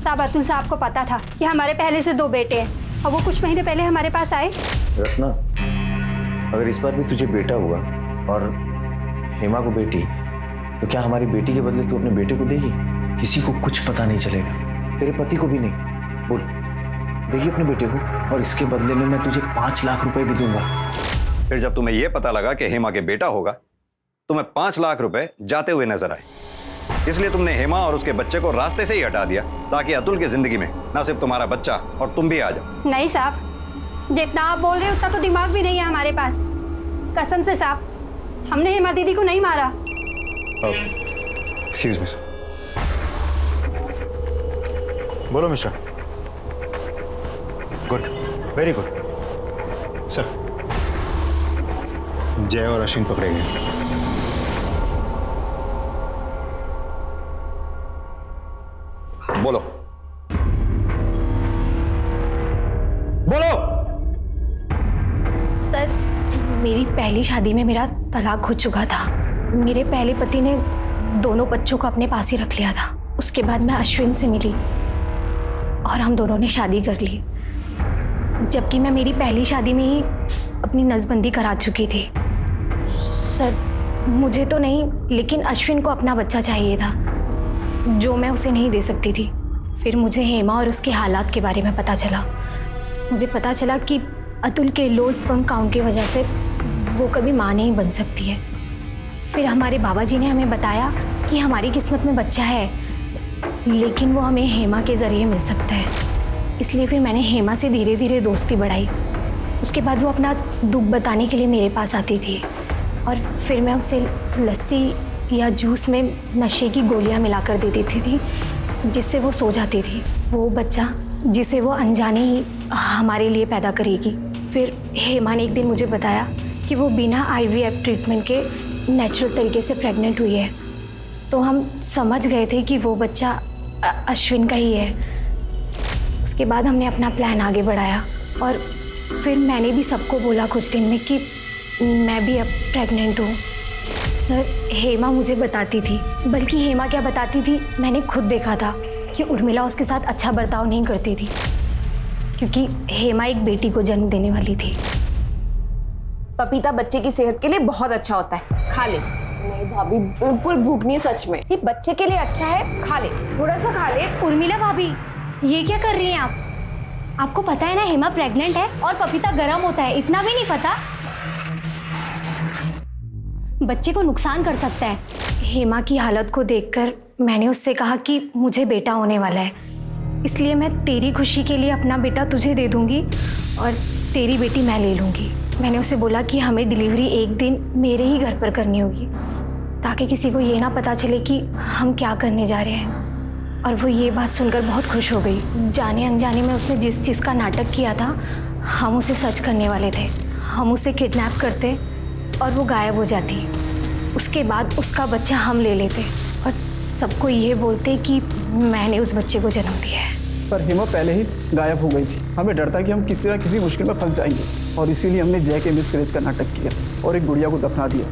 साहब, अतुल साहब को पता था कि हमारे पहले से 2 बेटे हैं और वो कुछ महीने पहले हमारे पास आए। रत्ना, अगर इस बार भी तुझे बेटा हुआ और हेमा को बेटी, तो क्या हमारी बेटी के बदले तू अपने बेटे को देगी? किसी को कुछ पता नहीं चलेगा, तेरे पति को भी नहीं। बोल, देगी अपने बेटे को? और इसके बदले में मैं तुझे 5 लाख रुपए भी दूंगा। फिर जब तुम्हें यह पता लगा कि हेमा के बेटा होगा, तुम्हें 5 लाख रुपए जाते हुए नजर आए, इसलिए तुमने हेमा और उसके बच्चे को रास्ते से ही हटा दिया ताकि अतुल की जिंदगी में ना सिर्फ तुम्हारा बच्चा और तुम भी आ जाओ। नहीं साहब, जितना आप बोल रहे हो उतना तो दिमाग भी नहीं है हमारे पास। कसम से साहब, हमने हेमा दीदी को नहीं मारा। Excuse me sir. बोलो Mishra. Good, very good sir. Jay और अश्विन पकड़े गए। बोलो बोलो। सर, मेरी पहली शादी में मेरा तलाक हो चुका था। मेरे पहले पति ने दोनों बच्चों को अपने पास ही रख लिया था। उसके बाद मैं अश्विन से मिली और हम दोनों ने शादी कर ली, जबकि मैं मेरी पहली शादी में ही अपनी नसबंदी करा चुकी थी। सर, मुझे तो नहीं, लेकिन अश्विन को अपना बच्चा चाहिए था जो मैं उसे नहीं दे सकती थी। फिर मुझे हेमा और उसके हालात के बारे में पता चला। मुझे पता चला कि अतुल के लो स्पर्म काउंट की वजह से वो कभी माँ नहीं बन सकती है। फिर हमारे बाबा जी ने हमें बताया कि हमारी किस्मत में बच्चा है, लेकिन वो हमें हेमा के ज़रिए मिल सकता है। इसलिए फिर मैंने हेमा से धीरे धीरे दोस्ती बढ़ाई। उसके बाद वो अपना दुख बताने के लिए मेरे पास आती थी और फिर मैं उसे लस्सी या जूस में नशे की गोलियां मिलाकर दे देती थी जिससे वो सो जाती थी। वो बच्चा जिसे वो अनजाने ही हमारे लिए पैदा करेगी। फिर हेमा ने एक दिन मुझे बताया कि वो बिना IVF ट्रीटमेंट के नेचुरल तरीके से प्रेग्नेंट हुई है। तो हम समझ गए थे कि वो बच्चा अश्विन का ही है। उसके बाद हमने अपना प्लान आगे बढ़ाया और फिर मैंने भी सबको बोला कुछ दिन में कि मैं भी अब प्रेग्नेंट हूँ। हेमा मुझे बताती थी, बल्कि हेमा क्या बताती थी, मैंने खुद देखा था कि उर्मिला उसके साथ अच्छा बर्ताव नहीं करती थी क्योंकि हेमा एक बेटी को जन्म देने वाली थी। पपीता बच्चे की सेहत के लिए बहुत अच्छा होता है, खा ले। नहीं भाभी, बिल्कुल भूख नहीं है सच में। ये बच्चे के लिए अच्छा है, खा ले, थोड़ा सा खा ले। उर्मिला भाभी, ये क्या कर रही हैं आप? आपको पता है ना हेमा प्रेग्नेंट है और पपीता गर्म होता है, इतना भी नहीं पता? बच्चे को नुकसान कर सकता है। हेमा की हालत को देखकर मैंने उससे कहा कि मुझे बेटा होने वाला है, इसलिए मैं तेरी खुशी के लिए अपना बेटा तुझे दे दूंगी और तेरी बेटी मैं ले लूंगी। मैंने उसे बोला कि हमें डिलीवरी एक दिन मेरे ही घर पर करनी होगी, ताकि किसी को ये ना पता चले कि हम क्या करने जा रहे हैं। और वो ये बात सुनकर बहुत खुश हो गई। जाने अनजाने में उसने जिस चीज़ का नाटक किया था, हम उसे सच करने वाले थे। हम उसे किडनैप करते और वो गायब हो जाती। उसके बाद उसका बच्चा हम ले लेते और सबको ये बोलते कि मैंने उस बच्चे को जन्म दिया है। सर, हेमा पहले ही गायब हो गई थी। हमें डर था कि हम किसी ना किसी मुश्किल में फंस जाएंगे और इसीलिए हमने जय के मिसकैरेज का नाटक किया और एक गुड़िया को दफना दिया,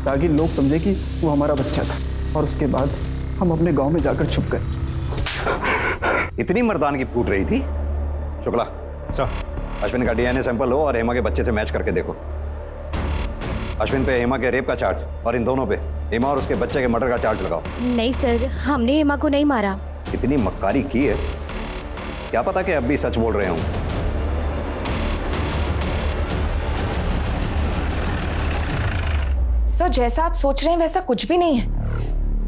ताकि लोग समझे कि वो हमारा बच्चा था। और उसके बाद हम अपने गांव में जाकर छुप गए। इतनी मर्दानगी फूट रही थी। शुक्ला, अश्विन का डीएनए सैंपल लो और हेमा के बच्चे से मैच करके देखो। अश्विन पे हेमा के रेप का चार्ज और इन दोनों पे हेमा और उसके बच्चे के मर्डर का चार्ज लगाओ। नहीं सर, हमने हेमा को नहीं मारा। इतनी मक्कारी की है, क्या पता कि अब भी सच बोल रहे हूं। सर, जैसा आप सोच रहे हैं वैसा कुछ भी नहीं है।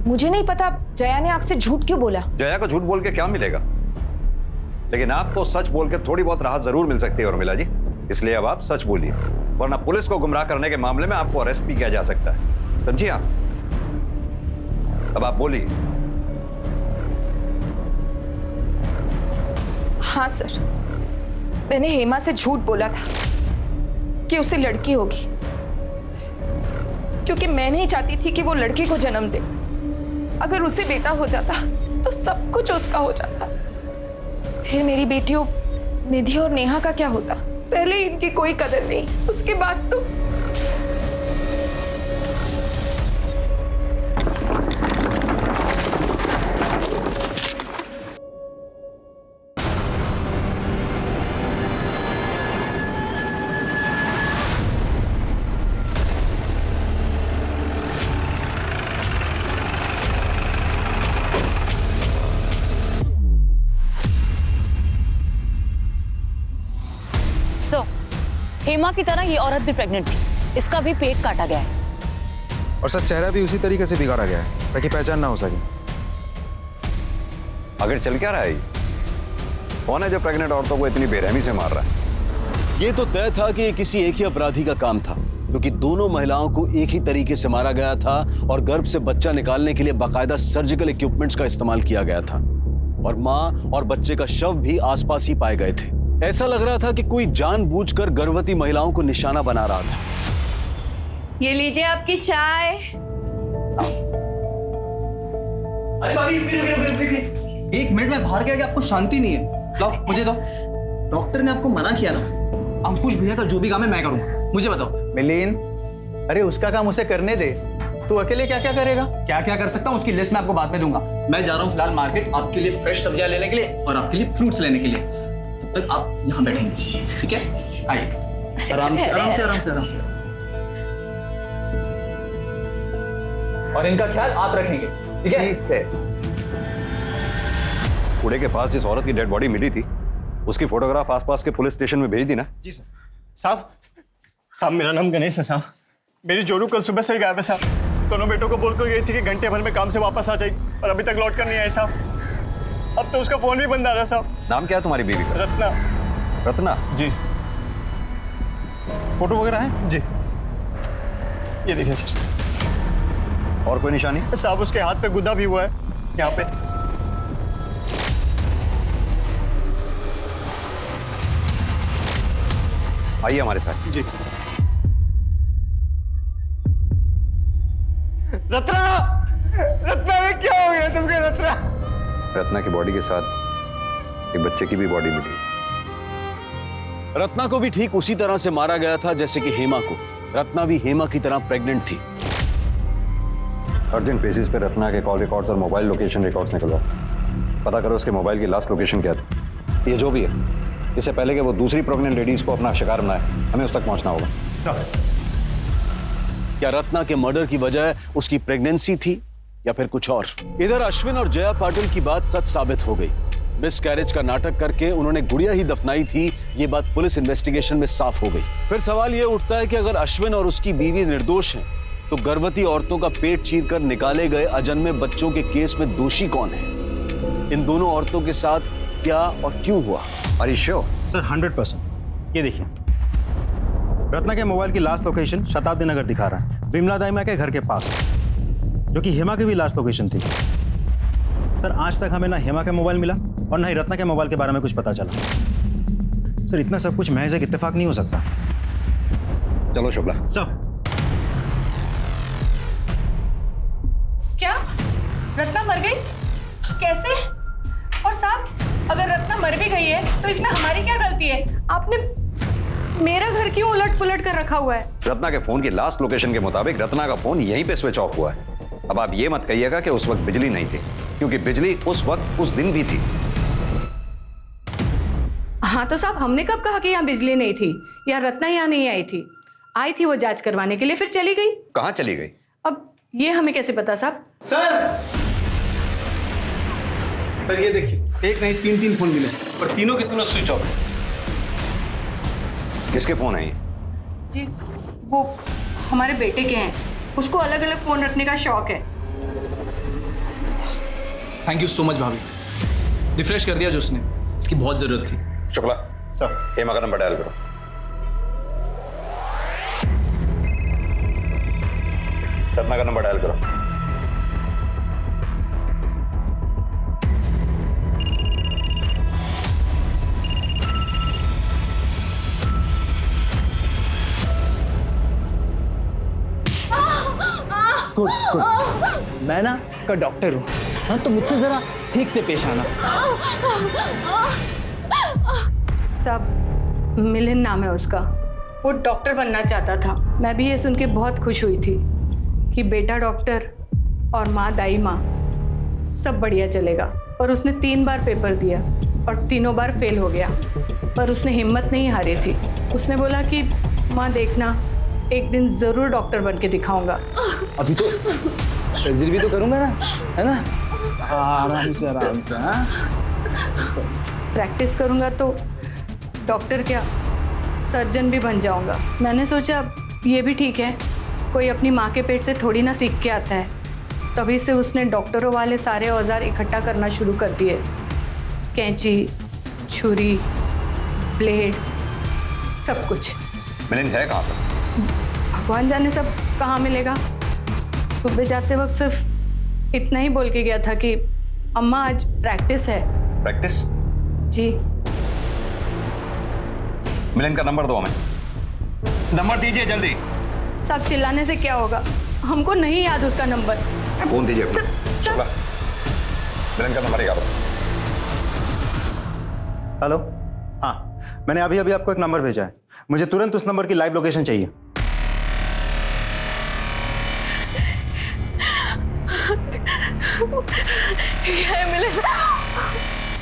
मुझे नहीं पता जया ने आपसे झूठ क्यों बोला। जया को झूठ बोल के क्या मिलेगा, लेकिन आपको सच बोल के थोड़ी बहुत राहत जरूर मिल सकती है उर्मिला जी। इसलिए अब आप सच बोलिए, वरना पुलिस को गुमराह करने के मामले में आपको अरेस्ट भी किया जा सकता है, समझिए आप। अब आप बोलिए। हाँ सर, मैंने हेमा से झूठ बोला था कि उसे लड़की होगी, क्योंकि मैं नहीं चाहती थी कि वो लड़की को जन्म दे। अगर उसे बेटा हो जाता तो सब कुछ उसका हो जाता। फिर मेरी बेटियों निधि और नेहा का क्या होता? पहले इनकी कोई कदर नहीं, उसके बाद तो हेमा की तरह ये औरत भी प्रेग्नेंट थी, इसका भी पेट काटा गया है। और सर, चेहरा भी उसी तरीके से बिगाड़ा गया है ताकि पहचान ना हो सके। अगर चल क्या रहा है, कौन है जो प्रेग्नेंट औरतों को इतनी बेरहमी से मार रहा है? ये तो तय था कि ये किसी एक ही अपराधी का काम था, क्योंकि दोनों महिलाओं को एक ही तरीके से मारा गया था और गर्भ से बच्चा निकालने के लिए बाकायदा सर्जिकल इक्विपमेंट्स का इस्तेमाल किया गया था। और माँ और बच्चे का शव भी आसपास ही पाए गए थे। ऐसा लग रहा था कि कोई जानबूझकर गर्भवती महिलाओं को निशाना बना रहा था। ये लीजिए आपकी चाय। अरे भाभी, रुकिए। एक मिनट में बाहर गया कि आपको शांति नहीं है। लो, मुझे दो। डॉक्टर ने आपको मना किया ना, अंकुश भैया का जो भी काम है मैं करूंगा। मुझे बताओ। मिलिंद, अरे उसका काम उसे करने दे, तू अकेले क्या क्या करेगा? क्या क्या कर सकता हूँ उसकी लिस्ट मैं आपको बाद में दूंगा। मैं जा रहा हूँ फिलहाल मार्केट आपके लिए फ्रेश सब्जियां लेने के लिए और आपके लिए फ्रूट्स लेने के लिए। तब तक आप यहाँ बैठेंगे, ठीक है? आइए, आराम से आराम से आराम से आराम से। और इनका ख्याल आप रखेंगे, ठीक है? ठीक है। कूड़े के पास जिस औरत की डेड बॉडी मिली थी, उसकी फोटोग्राफ आसपास के पुलिस स्टेशन में भेज दी ना? जी सर। साहब, मेरा नाम गणेश है साहब। मेरी जोरू कल सुबह से ही गायब है साहब। दोनों बेटों को बोलकर गई थी कि घंटे भर में काम से वापस आ जाएगी, और अभी तक लौट कर नहीं आई साहब। अब तो उसका फोन भी बंद आ रहा है साहब। नाम क्या है तुम्हारी बीवी का? रत्ना। रत्ना? जी। फोटो वगैरह है? जी, ये देखिए सर। और कोई निशानी? साहब, उसके हाथ पे गुदा भी हुआ है, यहाँ पे। आइए हमारे साथ। जी। रत्ना, रत्ना, क्या हो गया तुमको रत्ना? रत्ना की बॉडी के साथ एक बच्चे की भी बॉडी मिली। रत्ना को भी ठीक उसी तरह से मारा गया था जैसे कि हेमा को। रत्ना भी हेमा की तरह प्रेग्नेंट थी। अर्जेंट बेसिस पे रत्ना के कॉल रिकॉर्ड्स और मोबाइल लोकेशन रिकॉर्ड्स निकलवाओ। पता करो उसके मोबाइल की लास्ट लोकेशन क्या थी। ये जो भी है इससे पहले कि वो दूसरी प्रेग्नेंट लेडीज को अपना शिकार बनाए, हमें उस तक पहुंचना होगा। क्या रत्ना के मर्डर की वजह उसकी प्रेगनेंसी थी या फिर कुछ और? इधर अश्विन और जया पाटिल की बात सच साबित हो गई। मिसकैरेज का नाटक करके उन्होंने गुड़िया ही दफनाई थी, ये बात पुलिस इन्वेस्टिगेशन में साफ हो गई। फिर सवाल ये उठता है कि अगर अश्विन और उसकी बीवी निर्दोष हैं, तो गर्भवती औरतों का पेट चीरकर निकाले गए अजन्मे बच्चों के केस में दोषी कौन है? इन दोनों औरतों के साथ क्या और क्यों हुआ? सर 100%। ये देखिए, रत्ना के मोबाइल की लास्ट लोकेशन शताब्दी नगर दिखा रहा है, विमला दाइमा के घर के पास, जो कि हेमा की भी लास्ट लोकेशन थी। सर आज तक हमें ना हेमा का मोबाइल मिला और ना ही रत्ना के मोबाइल के बारे में कुछ पता चला। सर इतना सब कुछ महज एक इत्तेफाक नहीं हो सकता। चलो शुक्ला। सर क्या रत्ना मर गई? कैसे? और साहब अगर रत्ना मर भी गई है तो इसमें हमारी क्या गलती है? आपने मेरा घर क्यों उलट पुलट कर रखा हुआ है? रत्ना के फोन की लास्ट लोकेशन के मुताबिक रत्ना का फोन यहीं पे स्विच ऑफ हुआ है। अब आप ये मत कहिएगा कि उस वक्त बिजली नहीं थी, क्योंकि बिजली उस वक्त उस दिन भी थी। हाँ तो साहब हमने कब कहा कि यहाँ बिजली नहीं थी या रत्ना यहाँ नहीं आई थी? आई थी वो जांच करवाने के लिए, फिर चली गई। कहाँ चली गई? अब ये हमें कैसे पता साहब? सर ये देखिए, एक नहीं तीन फोन मिले और तीनों के तीनों स्विच ऑफ। किसके फोन है ये? जी वो हमारे बेटे के हैं, उसको अलग अलग फोन रखने का शौक है। थैंक यू सो मच भाभी, रिफ्रेश कर दिया जो उसने, इसकी बहुत जरूरत थी। शुक्ला सर, हेमा का नंबर डायल करो। रत्ना का नंबर डायल करो। Good good. मैं ना का डॉक्टर हूँ, हाँ तो मुझसे जरा ठीक से पेश आना। सब मिलिन नाम है उसका, वो डॉक्टर बनना चाहता था। मैं भी ये सुन के बहुत खुश हुई थी कि बेटा डॉक्टर और माँ दाई माँ, सब बढ़िया चलेगा। और उसने 3 बार पेपर दिया और तीनों बार फेल हो गया, पर उसने हिम्मत नहीं हारी थी। उसने बोला कि माँ देखना, एक दिन जरूर डॉक्टर बन के दिखाऊंगा। अभी तो सर्जरी भी तो करूंगा ना, है ना? आराम से आराम से। हाँ प्रैक्टिस करूंगा तो डॉक्टर क्या, सर्जन भी बन जाऊंगा। मैंने सोचा ये भी ठीक है, कोई अपनी माँ के पेट से थोड़ी ना सीख के आता है। तभी से उसने डॉक्टरों वाले सारे औजार इकट्ठा करना शुरू कर दिए, कैंची, छुरी, ब्लेड, सब कुछ। मिलिंद है कहाँ पर? भगवान जाने सब कहाँ मिलेगा। सुबह जाते वक्त सिर्फ इतना ही बोल के गया था कि अम्मा आज प्रैक्टिस है। प्रैक्टिस? जी। मिलिंद का नंबर दो हमें। नंबर दीजिए जल्दी। सब चिल्लाने से क्या होगा, हमको नहीं याद उसका नंबर। फोन दीजिए अपना। शुक्ला, मिलिंद का नंबर निकालो। हेलो, हाँ मैंने अभी अभी आपको एक नंबर भेजा है, मुझे तुरंत उस नंबर की लाइव लोकेशन चाहिए। क्या है मिलिंद?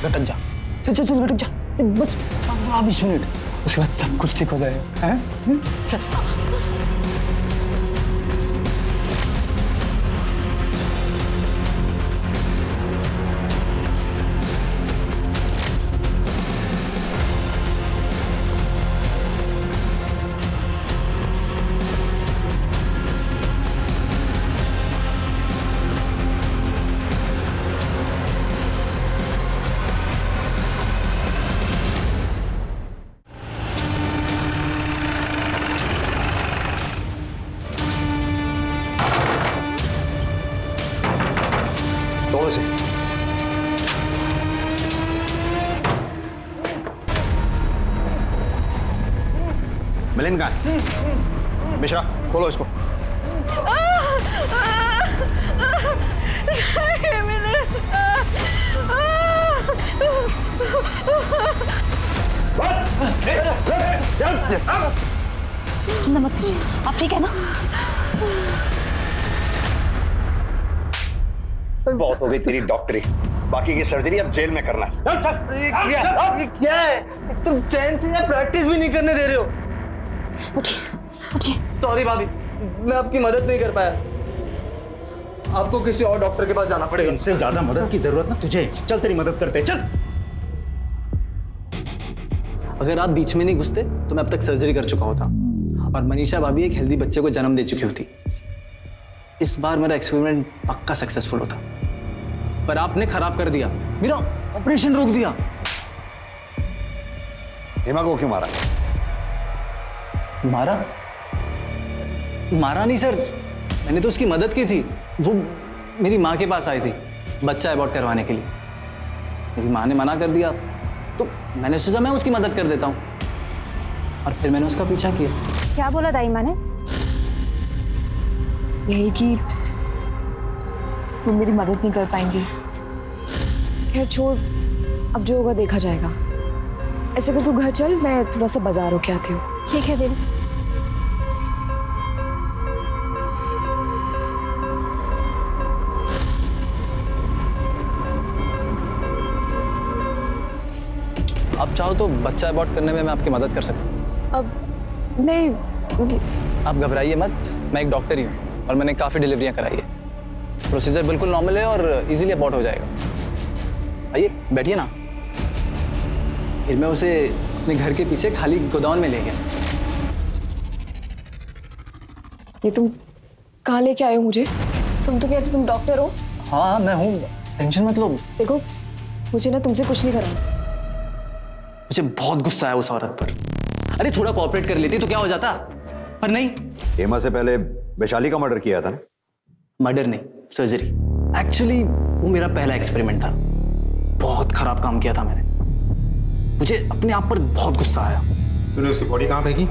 लटक जा, चल चल चल लटक जा, बस 20 मिनट, उसके बाद सब कुछ ठीक हो जाएगा। हैं? चल। मिलिंद कहाँ है? मिश्रा खोलो इसको। चिंता मत कीजिए, आप ठीक है ना? बहुत हो गई तेरी डॉक्टरी, बाकी की सर्जरी अब जेल में करना। क्या है, तुम चैन से या प्रैक्टिस भी नहीं करने दे रहे हो। सॉरी भाभी, मैं आपकी मदद नहीं कर पाया, आपको किसी और डॉक्टर के पास जाना पड़ेगा। इनसे ज्यादा मदद की जरूरत ना तुझे, चल तेरी मदद करते, चल। अगर आप बीच में नहीं घुसते तो मैं अब तक सर्जरी कर चुका होता और मनीषा भाभी एक हेल्दी बच्चे को जन्म दे चुकी होती। इस बार मेरा एक्सपेरिमेंट पक्का सक्सेसफुल होता, पर आपने खराब कर दिया, मेरा ऑपरेशन रोक दिया। हेमा को क्यों मारा? मारा? मारा नहीं सर, मैंने तो उसकी मदद की थी। वो मेरी माँ के पास आई थी बच्चा अबॉर्ट करवाने के लिए। मेरी माँ ने मना कर दिया तो मैंने सोचा मैं उसकी मदद कर देता हूँ और फिर मैंने उसका पीछा किया। क्या बोला दाई माँ ने? यही कि तुम मेरी मदद नहीं कर पाएंगी। खैर छोड़, अब जो होगा देखा जाएगा। ऐसे कर तू घर चल, मैं थोड़ा सा बाजार होके आती हूँ। ठीक है दीदी। आप चाहो तो बच्चा अबॉर्ट करने में मैं आपकी मदद कर सकता हूँ। अब नहीं, आप घबराइए मत, मैं एक डॉक्टर ही हूँ और मैंने काफ़ी डिलीवरियाँ कराई है। प्रोसीजर बिल्कुल नॉर्मल है और इजीली अबॉर्ट हो जाएगा। आइए बैठिए ना। फिर मैं उसे अपने घर के पीछे खाली गोदाम में ले गया। ये तुम कहाँ लेके आए हो मुझे? तुम तो कहते तुम डॉक्टर हो। हाँ मैं हूँ, टेंशन मत लो। देखो मुझे ना तुमसे कुछ नहीं करना। मुझे बहुत गुस्सा आया उस औरत पर। अरे थोड़ा कोऑपरेट कर लेती तो क्या हो जाता, पर नहीं। हेमा से पहले वैशाली का मर्डर किया था ना? मर्डर नहीं, सर्जरी। एक्चुअली वो मेरा पहला एक्सपेरिमेंट था। बहुत खराब काम किया था मैंने। मुझे अपने आप पर बहुत गुस्सा आया। तूने उसकी बॉडी कहाँ फेंकी?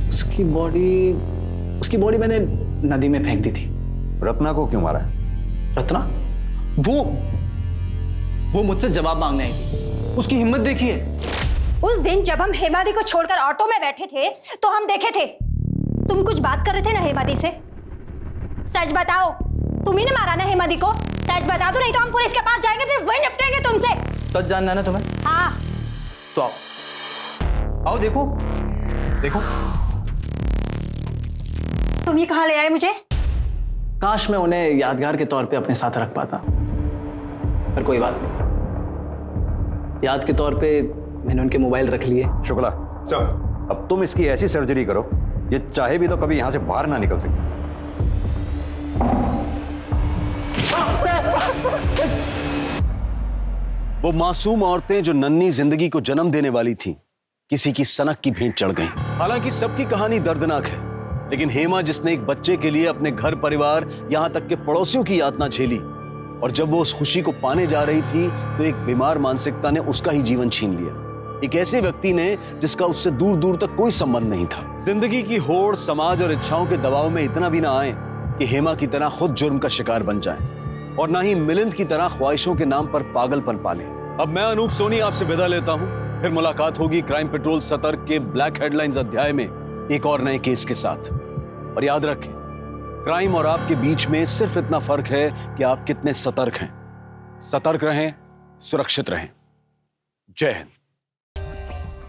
उसकी बॉडी मैंने नदी में फेंक दी थी। रत्ना को क्यों मारा? रत्ना? वो मुझसे जवाब मांगने आई थी। उसकी हिम्मत देखिए। उस दिन जब हम हेमादी को छोड़कर ऑटो में बैठे थे तो हम देखे थे तुम कुछ बात कर रहे थे ना हेमादी से। सच बताओ, तुम ही ने मारा ना हेमादी को? सच बता दो, नहीं तो हम पुलिस के पास जाएंगे, फिर वही निपटेंगे तुमसे। सच जानना है ना तुम्हें? हाँ। तो आओ देखो। तुम ये कहाँ ले आए मुझे? काश मैं उन्हें यादगार के तौर पे अपने साथ रख पाता, पर कोई बात नहीं। याद के तौर पे मैंने उनके मोबाइल रख लिए। शुक्ला, अब तुम इसकी ऐसी सर्जरी करो ये चाहे भी तो कभी यहां से बाहर ना निकल सके। वो मासूम औरतें जो नन्ही जिंदगी को जन्म देने वाली थीं, किसी की सनक की भेंट चढ़ गईं। हालांकि सबकी कहानी दर्दनाक है, लेकिन हेमा जिसने एक बच्चे के लिए अपने घर परिवार यहां तक के पड़ोसियों की यातना झेली, और जब वो उस खुशी को पाने जा रही थी तो एक बीमार मानसिकता ने उसका ही जीवन छीन लिया। एक ऐसे व्यक्ति ने जिसका उससे दूर दूर तक कोई संबंध नहीं था। जिंदगी की होड़, समाज और इच्छाओं के दबाव में इतना भी ना आए कि हेमा की तरह खुद जुर्म का शिकार बन जाए, और ना ही मिलिंद की तरह ख्वाहिशों के नाम पर पागलपन पाले। अब मैं अनूप सोनी आपसे विदा लेता हूं। फिर मुलाकात होगी क्राइम पेट्रोल सतर्क के ब्लैक हेडलाइंस अध्याय में एक और नए केस के साथ। और याद रखें, क्राइम और आपके बीच में सिर्फ इतना फर्क है कि आप कितने सतर्क हैं। सतर्क रहें, सुरक्षित रहें। जय Hind.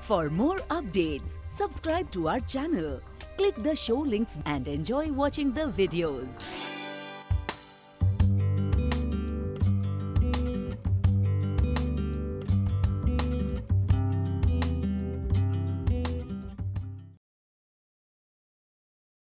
For more updates, subscribe to our channel, click the show links and enjoy watching the videos.